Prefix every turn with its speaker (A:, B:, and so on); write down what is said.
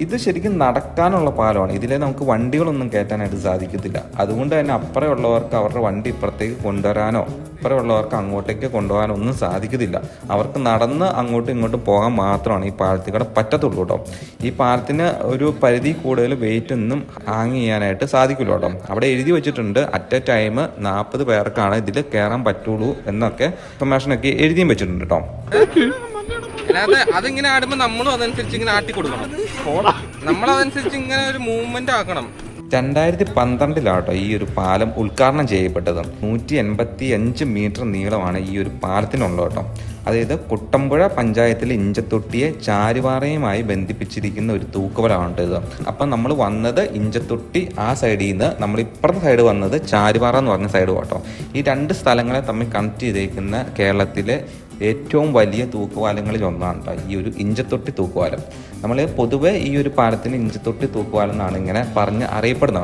A: ഇത് ശരിക്കും നടക്കാനുള്ള പാലമാണ്. ഇതിലെ നമുക്ക് വണ്ടികളൊന്നും കയറ്റാനായിട്ട് സാധിക്കത്തില്ല. അതുകൊണ്ട് തന്നെ അപ്പുറമുള്ളവർക്ക് അവരുടെ വണ്ടി ഇപ്പുറത്തേക്ക് കൊണ്ടുവരാനോ ഇപ്പുറമുള്ളവർക്ക് അങ്ങോട്ടേക്ക് കൊണ്ടുപോകാനോ ഒന്നും സാധിക്കത്തില്ല. അവർക്ക് നടന്ന് അങ്ങോട്ടും ഇങ്ങോട്ടും പോകാൻ മാത്രമാണ് ഈ പാലത്തിൽ കൂടെ പറ്റത്തുള്ളൂ കേട്ടോ. ഈ പാലത്തിന് ഒരു പരിധി കൂടുതൽ വെയിറ്റ് ഒന്നും ഹാങ് ചെയ്യാനായിട്ട് സാധിക്കില്ല കേട്ടോ. അവിടെ എഴുതി വെച്ചിട്ടുണ്ട് അറ്റ് എ ടൈം 40 പേർക്കാണ് ഇതിൽ കയറാൻ പറ്റുള്ളൂ എന്നൊക്കെ ഇൻഫർമേഷനൊക്കെ എഴുതിയും വെച്ചിട്ടുണ്ട് കേട്ടോ.
B: അല്ലാതെ അതിങ്ങനെ ആടുമ്പോൾ നമ്മളും അതനുസരിച്ച് ഇങ്ങനെ ആട്ടി കൊടുക്കണം. നമ്മളതനുസരിച്ച് ഇങ്ങനെ ഒരു മൂവ്മെന്റ് ആക്കണം.
A: 2012 ഈ ഒരു പാലം ഉദ്ഘാടനം ചെയ്യപ്പെട്ടത്. 185 മീറ്റർ നീളമാണ് ഈ ഒരു പാലത്തിനുള്ളത് കേട്ടോ. അതായത് കുട്ടമ്പുഴ പഞ്ചായത്തിലെ ഇഞ്ചത്തൊട്ടിയെ ചാരുപാറയുമായി ബന്ധിപ്പിച്ചിരിക്കുന്ന ഒരു തൂക്കുപാലമാണ് ഇത്. അപ്പം നമ്മൾ വന്നത് ഇഞ്ചത്തൊട്ടി ആ സൈഡിൽ നിന്ന്, നമ്മൾ ഇപ്പുറത്തെ സൈഡ് വന്നത് ചാരുപാറ എന്ന് പറഞ്ഞ സൈഡ് കേട്ടോ. ഈ രണ്ട് സ്ഥലങ്ങളെ തമ്മിൽ കണക്ട് ചെയ്തേക്കുന്ന കേരളത്തിലെ ഏറ്റവും വലിയ തൂക്കുപാലങ്ങളിൽ ഒന്നാണ് കേട്ടോ ഈ ഒരു ഇഞ്ചത്തൊട്ടി തൂക്കുപാലം. നമ്മൾ പൊതുവെ ഈ ഒരു പാലത്തിന് ഇഞ്ചത്തൊട്ടി തൂക്കുപാലം എന്നാണ് ഇങ്ങനെ പറഞ്ഞ് അറിയപ്പെടുന്നത്.